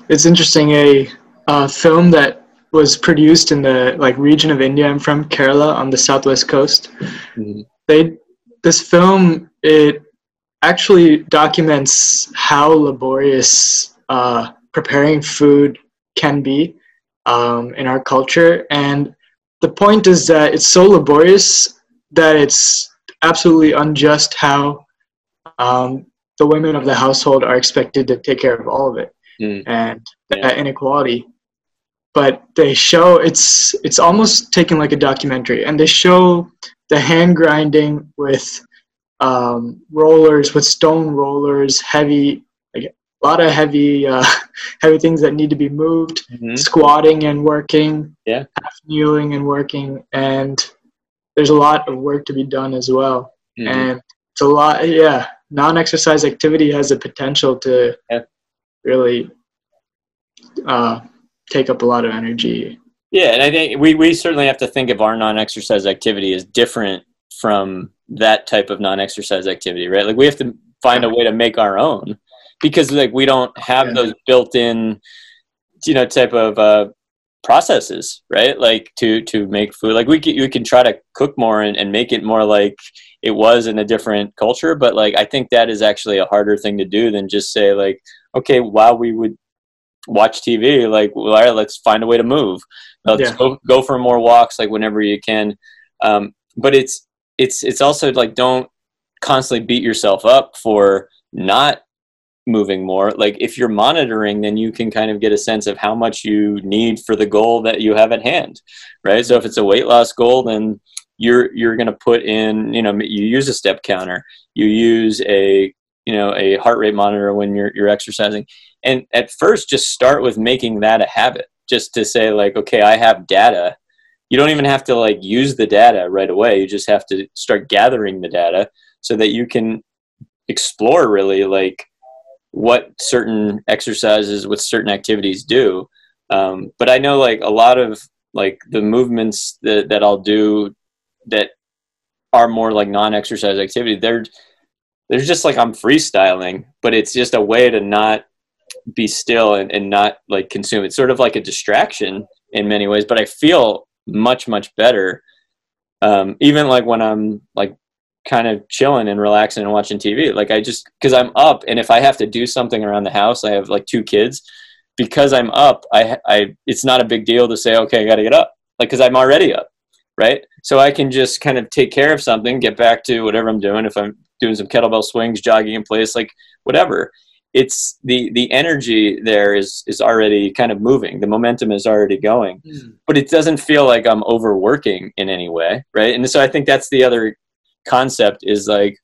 It's interesting. A film that was produced in the like region of India. I'm from Kerala on the southwest coast. Mhm. They this film it actually documents how laborious preparing food can be in our culture, and the point is that it's so laborious that it's absolutely unjust how um, the women of the household are expected to take care of all of it, Mm. and Yeah. that inequality. But they show it's almost taken like a documentary, and they show the hand grinding with rollers, with stone rollers, heavy, like a lot of heavy, heavy things that need to be moved, Hmm. squatting and working, Yeah. half kneeling and working, and there's a lot of work to be done as well. Hmm. And it's a lot, yeah. Non-exercise activity has the potential to Yeah. really uh, take up a lot of energy. Yeah, and I think we certainly have to think of our non-exercise activity as different from that type of non-exercise activity, right? Like we have to find Yeah, a way to make our own because like we don't have yeah, those built-in, type of processes, right? Like to make food. Like we can try to cook more and make it more like it was in a different culture, but like I think that is actually a harder thing to do than just say like, okay, while we would watch TV, like, well, all right, let's find a way to move. Let's yeah, go for more walks, like whenever you can. But it's also like don't constantly beat yourself up for not moving more. Like if you're monitoring, then you can kind of get a sense of how much you need for the goal that you have at hand, right? So if it's a weight loss goal, then you're going to put in, you use a step counter, you use a heart rate monitor when you're exercising. And at first just start with making that a habit, just to say like, okay, I have data. You don't even have to like use the data right away. You just have to start gathering the data so that you can explore really like what certain exercises with certain activities do. But I know like a lot of like the movements that I'll do that are more like non-exercise activity, they're just like I'm freestyling, but it's just a way to not be still and not like consume. It's sort of like a distraction in many ways, but I feel much, much better. Even like when I'm like kind of chilling and relaxing and watching TV, like I just, cause I'm up, and if I have to do something around the house, I have like two kids, because I'm up, it's not a big deal to say, okay, I got to get up, like, cause I'm already up. Right. So I can just kind of take care of something, get back to whatever I'm doing. If I'm doing some kettlebell swings, jogging in place, like whatever, it's the energy there is already kind of moving. The momentum is already going, mm. but it doesn't feel like I'm overworking in any way. Right. And so I think that's the other concept is like,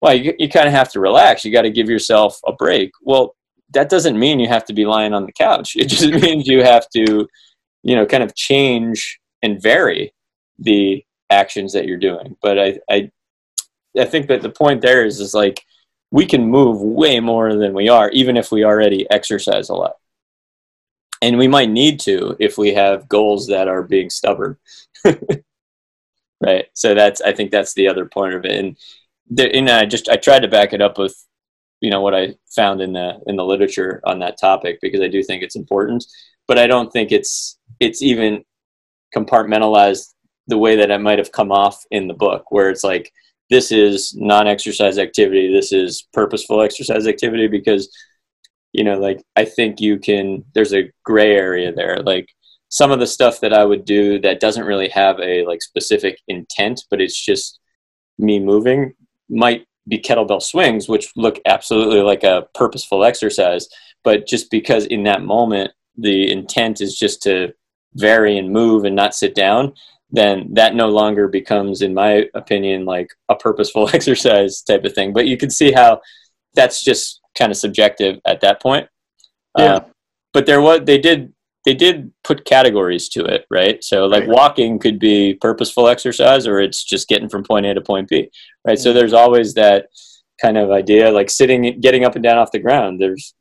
well, you kind of have to relax. You got to give yourself a break. Well, that doesn't mean you have to be lying on the couch. It just means you have to, kind of change and vary the actions that you're doing. But I think that the point there is like we can move way more than we are, even if we already exercise a lot. And we might need to if we have goals that are being stubborn. Right. So I think that's the other point of it. And I tried to back it up with, what I found in the literature on that topic, because I do think it's important, but I don't think it's even compartmentalized the way that it might have come off in the book, where it's like, this is non-exercise activity, this is purposeful exercise activity, because, like, I think there's a gray area there. Like some of the stuff that I would do that doesn't really have a like specific intent, but it's just me moving, might be kettlebell swings, which look absolutely like a purposeful exercise. But just because in that moment, the intent is just to vary and move and not sit down, then that no longer becomes, in my opinion, like a purposeful exercise type of thing. But you can see how that's just kind of subjective at that point. Uh, Yeah, but they did put categories to it, right? So like right. walking could be purposeful exercise, or it's just getting from point A to point B, right? So Mm. there's always that kind of idea, like getting up and down off the ground. There's,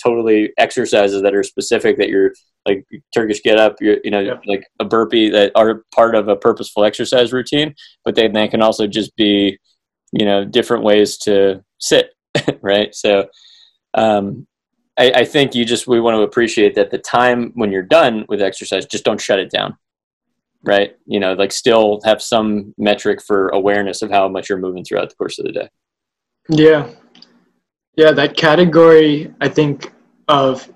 totally exercises that are specific, that you're like Turkish get up, Yep. like a burpee, that are part of a purposeful exercise routine, but they can also just be, different ways to sit, right? So, um, I think we want to appreciate that the time when you're done with exercise, just don't shut it down. Right. Like still have some metric for awareness of how much you're moving throughout the course of the day. Yeah. Yeah. That category, I think, of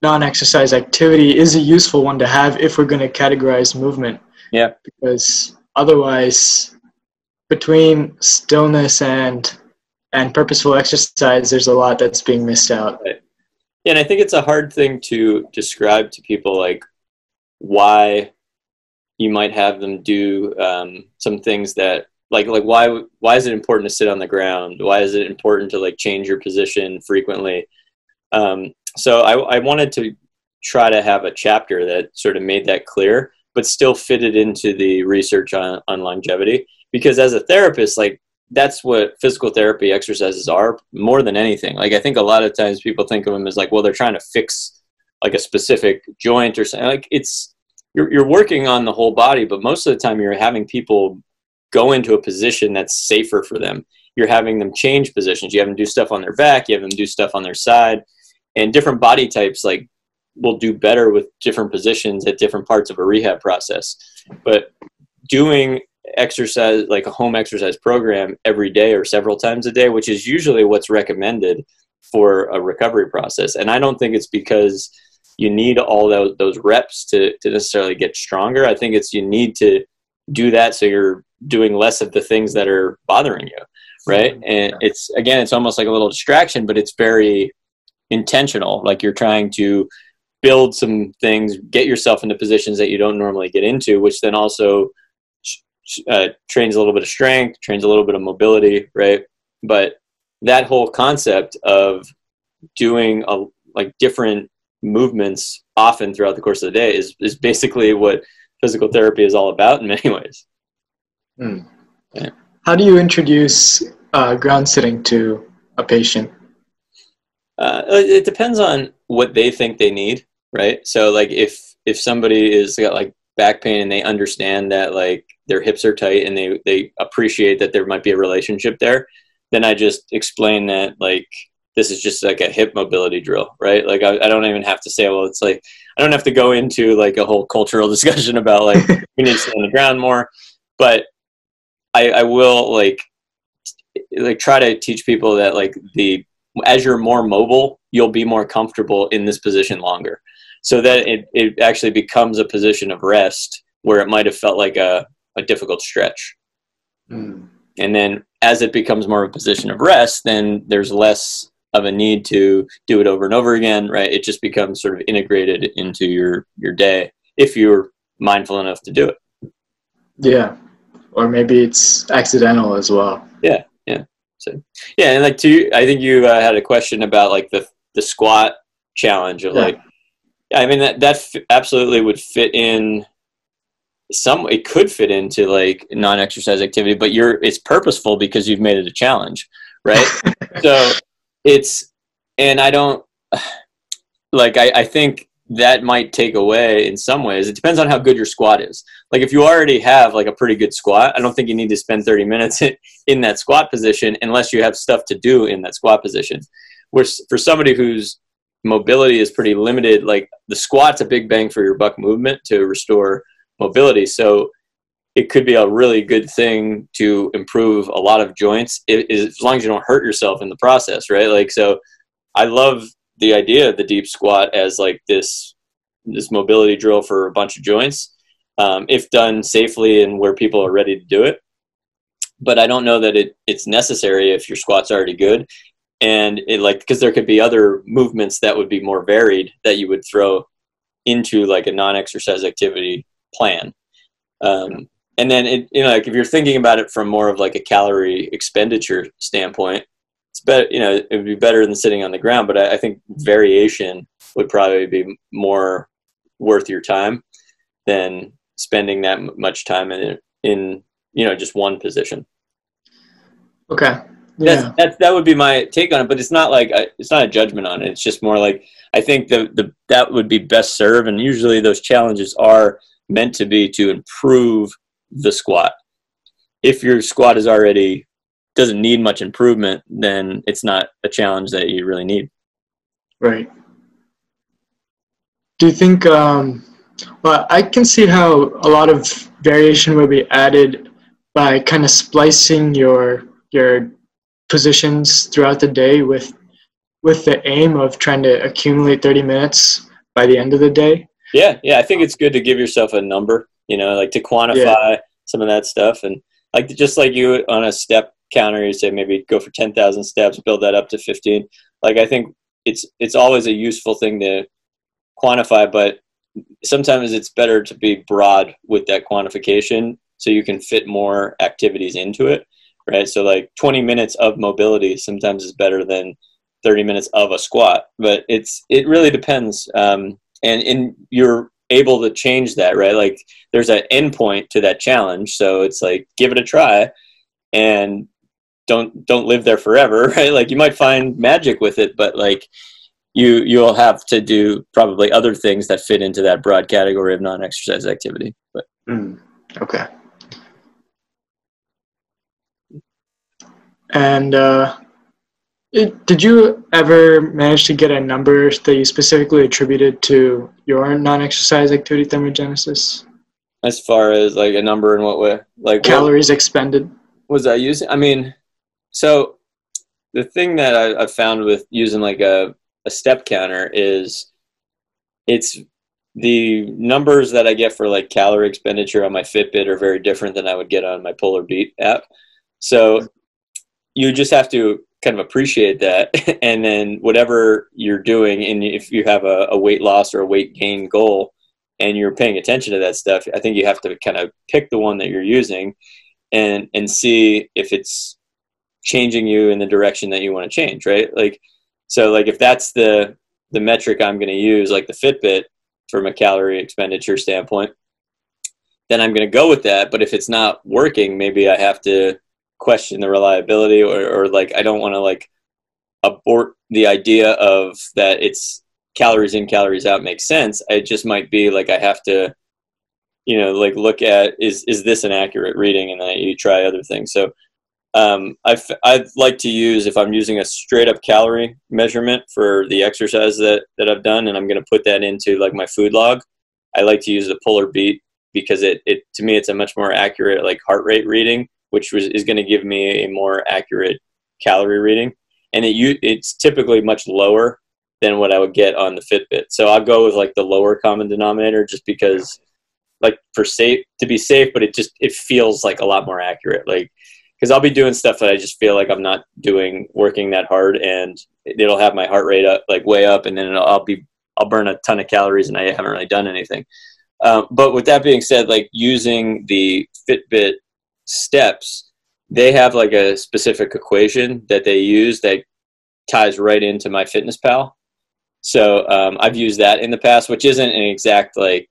non-exercise activity is a useful one to have if we're going to categorize movement. Yeah. Because otherwise, between stillness and purposeful exercise, there's a lot that's being missed out. Right. Yeah, and I think it's a hard thing to describe to people, like why you might have them do some things that like why is it important to sit on the ground? Why is it important to like change your position frequently? So I wanted to try to have a chapter that sort of made that clear, but still fitted into the research on longevity. Because as a therapist, like that's what physical therapy exercises are more than anything. Like I think a lot of times people think of them as like, well, they're trying to fix like a specific joint or something. Like you're working on the whole body, but most of the time you're having people go into a position that's safer for them. You're having them change positions. You have them do stuff on their back. You have them do stuff on their side. And different body types like will do better with different positions at different parts of a rehab process. But doing exercise, like a home exercise program every day or several times a day, which is usually what's recommended for a recovery process. And I don't think it's because you need all those reps to necessarily get stronger. I think it's you need to do that so you're doing less of the things that are bothering you, right? And it's almost like a little distraction, but it's very intentional. Like you're trying to build some things, get yourself into positions that you don't normally get into, which then also trains a little bit of strength, trains a little bit of mobility, right? But that whole concept of doing like different movements often throughout the course of the day is basically what physical therapy is all about in many ways. Yeah. How do you introduce ground sitting to a patient? It depends on what they think they need, right? So like if somebody is got like back pain and they understand that like their hips are tight and they appreciate that there might be a relationship there, then I just explain that like this is just like a hip mobility drill, right? Like I don't even have to say, well, it's like I don't have to go into like a whole cultural discussion about like we need to sit on the ground more, but I will like try to teach people that like as you're more mobile, you'll be more comfortable in this position longer, so that it actually becomes a position of rest where it might have felt like a difficult stretch. And then as it becomes more of a position of rest, then there's less of a need to do it over and over again, right? It just becomes sort of integrated into your day if you're mindful enough to do it. Yeah. Or maybe it's accidental as well. Yeah. So, yeah. And like I think you had a question about like the squat challenge of like, I mean, that absolutely would fit in it could fit into like non-exercise activity, but it's purposeful because you've made it a challenge, right? So and I don't like, I think that might take away in some ways. It depends on how good your squat is. Like if you already have like a pretty good squat, I don't think you need to spend 30 minutes in that squat position unless you have stuff to do in that squat position. Where for somebody whose mobility is pretty limited, like the squat's a big bang for your buck movement to restore mobility. So it could be a really good thing to improve a lot of joints as long as you don't hurt yourself in the process, right? Like, so I love the idea of the deep squat as like this mobility drill for a bunch of joints, if done safely and where people are ready to do it. But I don't know that it's necessary if your squat's already good. And because there could be other movements that would be more varied that you would throw into like a non-exercise activity plan. And then like if you're thinking about it from more of like a calorie expenditure standpoint, it's better, it would be better than sitting on the ground, but I think variation would probably be more worth your time than spending that much time in just one position. Okay. Yeah. That would be my take on it, but it's not like it's not a judgment on it. It's just more like I think that would be best served, and usually those challenges are meant to be to improve the squat. If your squat doesn't need much improvement, then it's not a challenge that you really need. Right. Do you think, well, I can see how a lot of variation will be added by kind of splicing your positions throughout the day with the aim of trying to accumulate 30 minutes by the end of the day. Yeah, yeah. I think it's good to give yourself a number, like to Yeah, quantify some of that stuff. And like just like you on a step counter, you say maybe go for 10,000 steps, build that up to 15. Like I think it's always a useful thing to quantify, but sometimes it's better to be broad with that quantification so you can fit more activities into it, right? So like 20 minutes of mobility sometimes is better than 30 minutes of a squat, but it really depends. And you're able to change that, right? Like there's an endpoint to that challenge, so it's like give it a try and don't live there forever, right? Like you might find magic with it, but like you'll have to do probably other things that fit into that broad category of non-exercise activity. But okay. And did you ever manage to get a number that you specifically attributed to your non-exercise activity thermogenesis? as far as like a number in what way? Like Calories expended. was I using? I mean, so the thing that I've found with using like a step counter is it's the numbers that I get for like calorie expenditure on my Fitbit are very different than I would get on my Polar Beat app. So you just have to kind of appreciate that. And then whatever you're doing, and if you have a weight loss or a weight gain goal and you're paying attention to that stuff, I think you have to kind of pick the one that you're using and see if it's changing you in the direction that you want to change, right? Like, so like if that's the metric I'm going to use, like the Fitbit from a calorie expenditure standpoint, then I'm going to go with that. But if it's not working, maybe I have to question the reliability or like I don't want to like abort the idea of that it's calories in, calories out makes sense. It just might be like I have to, like look at is this an accurate reading, and then you try other things. So I'd like to use, if I'm using a straight up calorie measurement for the exercise that I've done, and I'm going to put that into like my food log, I like to use the Polar Beat because it to me it's a much more accurate like heart rate reading, which is going to give me a more accurate calorie reading, and it's typically much lower than what I would get on the Fitbit. So I'll go with like the lower common denominator just because like to be safe, but it feels like a lot more accurate. Like, because I'll be doing stuff that I just feel like I'm not working that hard, and it'll have my heart rate up, like way up, and then I'll burn a ton of calories, and I haven't really done anything. But with that being said, like using the Fitbit steps, they have like a specific equation that they use that ties right into my MyFitnessPal. So I've used that in the past, which isn't an exact like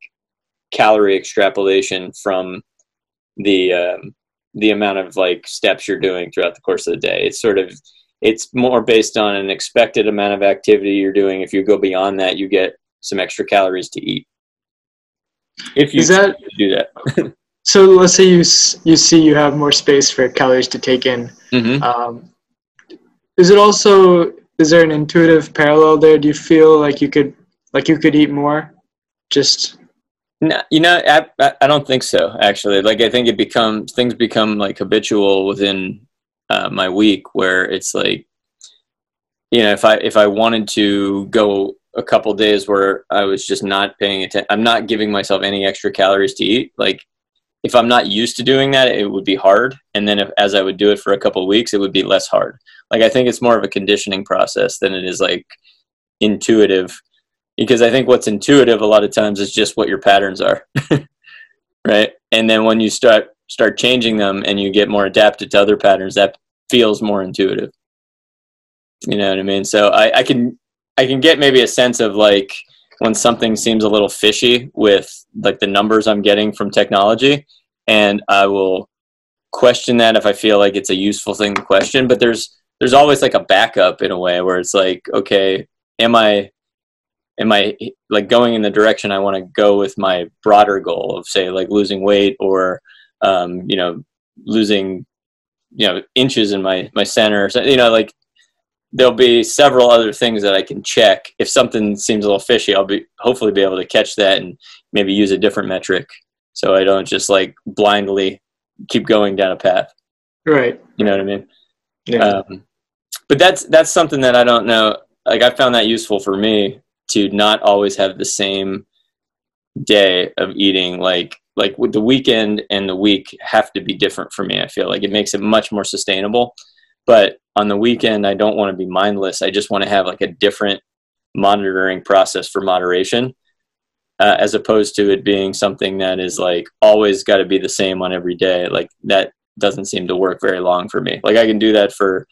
calorie extrapolation from the amount of like steps you're doing throughout the course of the day. It's more based on an expected amount of activity you're doing. If you go beyond that, you get some extra calories to eat. If you do that. So let's say you see you have more space for calories to take in. Mm-hmm. Is there an intuitive parallel there? Do you feel like you could eat more? Just No, I don't think so, actually. Like, I think things become like habitual within my week, where it's like, if I wanted to go a couple days where I was just not paying attention, I'm not giving myself any extra calories to eat. Like, if I'm not used to doing that, it would be hard. And then as I would do it for a couple of weeks, it would be less hard. Like, I think it's more of a conditioning process than it is like intuitive. Because I think what's intuitive a lot of times is just what your patterns are, right? And then when you start changing them and you get more adapted to other patterns, that feels more intuitive. You know what I mean? So I can get maybe a sense of like when something seems a little fishy with like the numbers I'm getting from technology, and I will question that if I feel like it's a useful thing to question. But there's always like a backup in a way where it's like, okay, am I like going in the direction I want to go with my broader goal of, say, like losing weight or, losing, inches in my center, or something, like there'll be several other things that I can check. If something seems a little fishy, I'll hopefully be able to catch that and maybe use a different metric, so I don't just like blindly keep going down a path. Right. You know what I mean? Yeah. But that's something that I don't know. Like, I found that useful for me to not always have the same day of eating. Like with the weekend and the week have to be different for me. I feel like it makes it much more sustainable. But on the weekend, I don't want to be mindless. I just want to have like a different monitoring process for moderation, as opposed to it being something that is like always got to be the same on every day. Like, that doesn't seem to work very long for me. Like, I can do that for,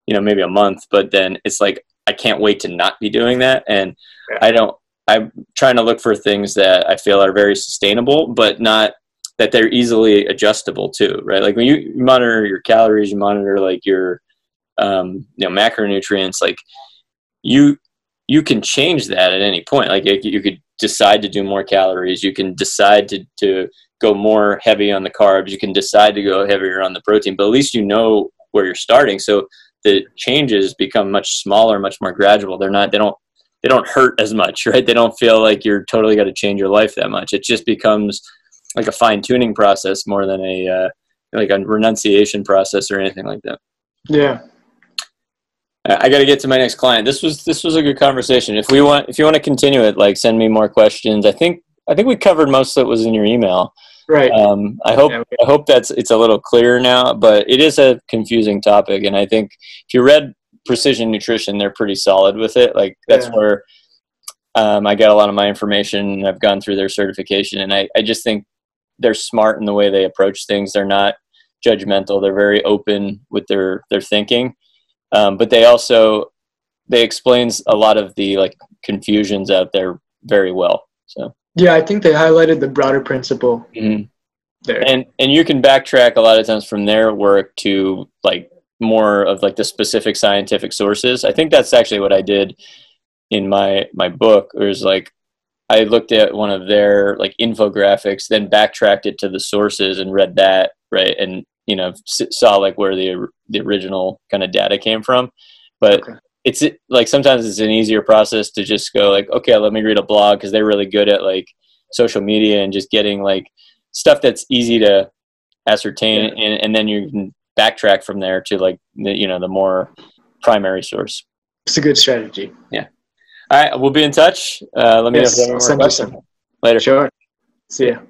maybe a month, but then it's like, I can't wait to not be doing that. And I'm trying to look for things that I feel are very sustainable, but not that they're easily adjustable too, right? Like, when you monitor your calories, you monitor like your, macronutrients, like you can change that at any point. Like, you could decide to do more calories. You can decide to go more heavy on the carbs. You can decide to go heavier on the protein, but at least you know where you're starting. So the changes become much smaller, much more gradual. They don't hurt as much, right? They don't feel like you're totally got to change your life that much. It just becomes like a fine tuning process more than like a renunciation process or anything like that. Yeah. I got to get to my next client. This was a good conversation. If you want to continue it, like, send me more questions. I think we covered most of it was in your email. Right. I hope it's a little clearer now, but it is a confusing topic. And I think if you read Precision Nutrition, they're pretty solid with it. Like, that's where I get a lot of my information, and I've gone through their certification, and I just think they're smart in the way they approach things. They're not judgmental. They're very open with their thinking. But they explains a lot of the like confusions out there very well. So yeah, I think they highlighted the broader principle there. And you can backtrack a lot of times from their work to like more of like the specific scientific sources. I think that's actually what I did in my book. Is like, I looked at one of their like infographics, then backtracked it to the sources and read that, right? And saw like where the original kind of data came from. But it's like, sometimes it's an easier process to just go like, okay, let me read a blog, because they're really good at like social media and just getting like stuff that's easy to ascertain, and then you can backtrack from there to like the more primary source. It's a good strategy. Yeah. All right, we'll be in touch. Let me know if you have any more questions. Later. Sure. See ya.